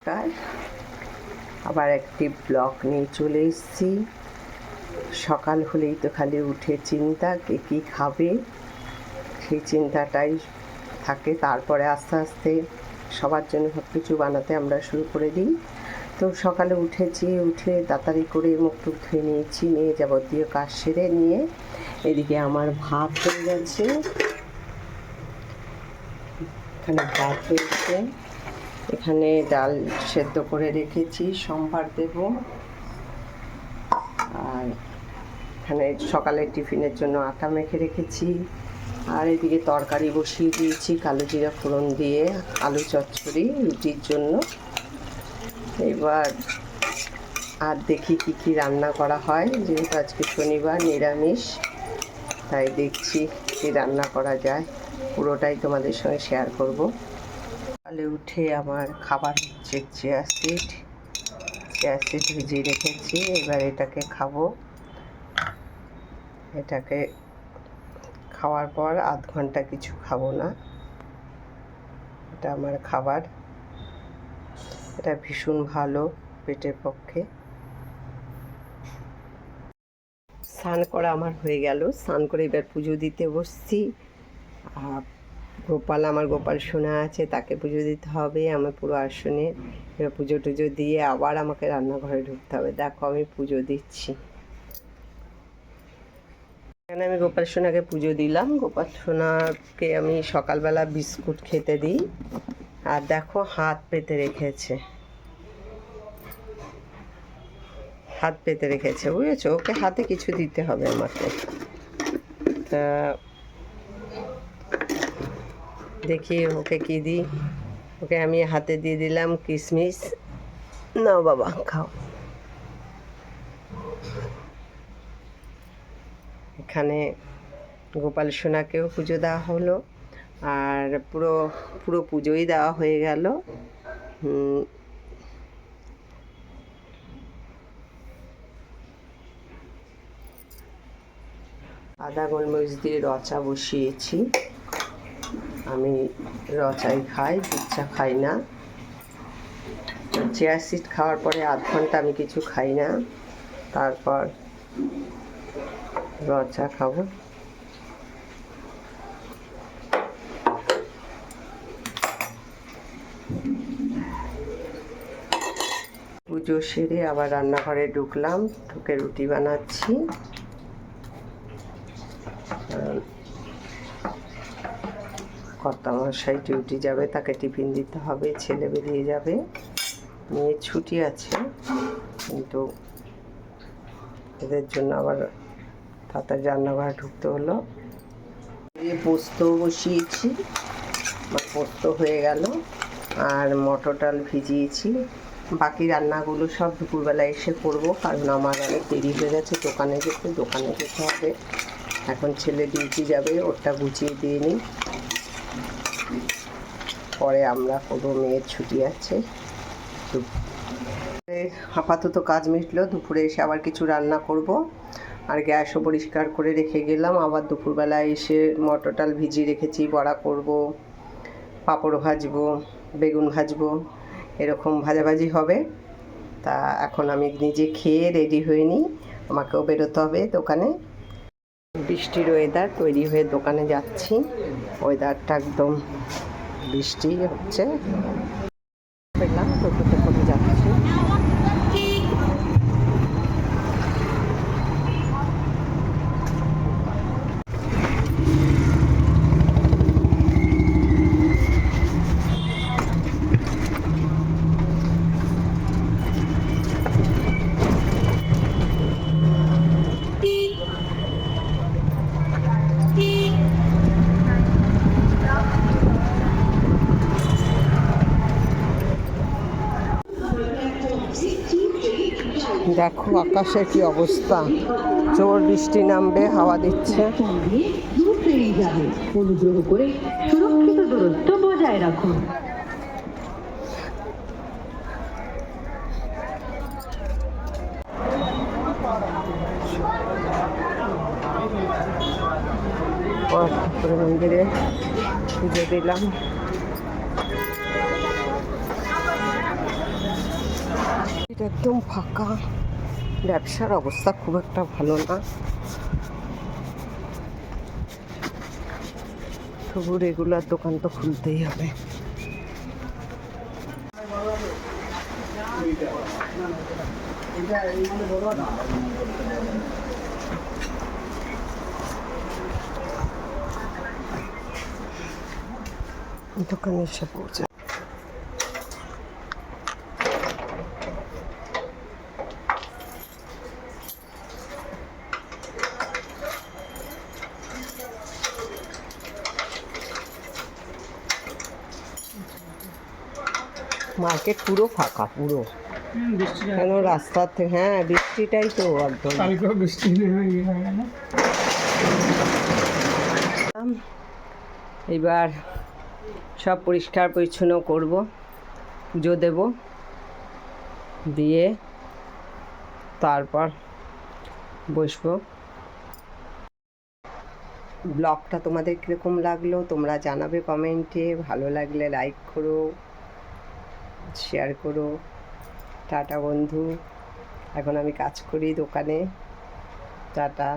নমস্কার, আবার একটি ব্লগ নিয়ে চলে এসেছি। সকাল হলেই তো খালি উঠে চিন্তা কে কী খাবে, সেই চিন্তাটাই থাকে। তারপরে আস্তে আস্তে সবার জন্য সব কিছু বানাতে আমরা শুরু করে দিই। তো সকালে উঠে তাড়াতাড়ি করে মুখ টুক ধুয়ে নিয়েছি, নিয়ে যাবতীয় কাজ সেরে নিয়ে এদিকে আমার ভাত হয়ে গেছে। এখানে ভাত হয়েছে, এখানে ডাল সেদ্ধ করে রেখেছি, সম্ভার দেব। আর এখানে সকালের টিফিনের জন্য আটা মেখে রেখেছি। আর এদিকে তরকারি বসিয়ে দিয়েছি কালো জিরা ফোড়ন দিয়ে, আলু চচ্চড়ি রুটির জন্য। এবার আর দেখি কি কি রান্না করা হয়, যেহেতু আজকে শনিবার নিরামিষ, তাই দেখছি কি রান্না করা যায়, পুরোটাই তোমাদের সঙ্গে শেয়ার করব। সকালে উঠে আমার খাবার হচ্ছে চিয়া সিড ভিজিয়ে রেখেছি। এবার এটাকে খাবো। এটাকে খাওয়ার পর আধ ঘন্টা কিছু খাবো না, এটা আমার খাবার। এটা ভীষণ ভালো পেটের পক্ষে। স্নান করা আমার হয়ে গেল, স্নান করে এবার পুজো দিতে বসছি। আমার গোপাল সোনা আছে, তাকে পুজো দিতে হবে। আমার পুরো আসনে এবার পুজো টুজো দিয়ে আবার আমাকে রান্নাঘরে ঢুকতে হবে। দেখো আমি পুজো দিচ্ছি। এখানে আমি গোপাল সোনাকে পুজো দিলাম। গোপাল সোনাকে আমি সকালবেলা বিস্কুট খেতে দিই। আর দেখো হাত পেতে রেখেছে, বুঝেছো? ওকে হাতে কিছু দিতে হবে আমাকে। তা দেখি ওকে কি দিই। ওকে আমি হাতে দিয়ে দিলাম কিশমিশ। নাও বাবা খাও। এখানে গোপাল সোনাকেও পুজো দেওয়া হলো, আর পুরো পুজোই দেওয়া হয়ে গেল। আদা গোলমরিচ দিয়ে রচা বসিয়েছি। আমি রচাই খাই, দুধ চা খাই না। চিয়া সিড খাওয়ার পরে আধ ঘন্টা আমি কিছু খাই না, তারপর রচা খাবো। পুজো সেরে আবার রান্নাঘরে ঢুকলাম, ঢুকে রুটি বানাচ্ছি। কর্তামশাই ডিউটি যাবে, তাকে টিফিন দিতে হবে। ছেলে বেরিয়ে যাবে, মেয়ের ছুটি আছে, কিন্তু এদের জন্য আবার তাড়াতাড়ি রান্নাঘরে ঢুকতে হলো। পোস্ত বসিয়েছি, পোস্ত হয়ে গেল। আর মটর ডাল ভিজিয়েছি। বাকি রান্নাগুলো সব দুপুরবেলা এসে করব, কারণ আমার অনেক দেরি হয়ে গেছে দোকানে যেতে হবে। এখন ছেলে ডিউটি যাবে, ওরটা গুছিয়ে দিয়ে নিই, পরে আমরা করবো। মেয়ের ছুটি আছে। আপাতত কাজ মিটলো, দুপুরে এসে আবার কিছু রান্না করব। আর গ্যাসও পরিষ্কার করে রেখে গেলাম। আবার দুপুরবেলায় এসে মটর ডাল ভিজিয়ে রেখেছি, বড়া করব, পাঁপড় ভাজবো, বেগুন ভাজবো, এরকম ভাজাভাজি হবে। তা এখন আমি নিজে খেয়ে রেডি হয়ে নিই, আমাকেও বেরোতে হবে দোকানে। বৃষ্টির ওয়েদার, তৈরি হয়ে দোকানে যাচ্ছি। ওয়েদারটা একদম বৃষ্টি হচ্ছে। পেলাম টোটোতে করে যাচ্ছি। দেখো আকাশের কি অবস্থা, জোর বৃষ্টি নামবে, হাওয়া দিচ্ছে। অনুগ্রহ করে সুরক্ষিত দূরত্ব বজায় রাখুন। মন্দিরে পুজো দিলাম। মার্কেট একদম ফাঁকা, ব্যবসার অবস্থা খুব একটা ভালো না, তবু রেগুলার দোকান তো খুলতেই হবে। দোকানে এসে পৌঁছে মার্কেট পুরো ফাঁকা, পুরো কেন রাস্তার থেকে, হ্যাঁ বৃষ্টিটাই তো একদম। এবার সব পরিষ্কার পরিচ্ছন্ন করব, পুজো দেব, দিয়ে তারপর বসবো। ব্লগটা তোমাদের কীরকম লাগলো তোমরা জানাবে কমেন্টে, ভালো লাগলে লাইক করো, শেয়ার করো। টাটা বন্ধু, এখন আমি কাজ করি দোকানে, টাটা।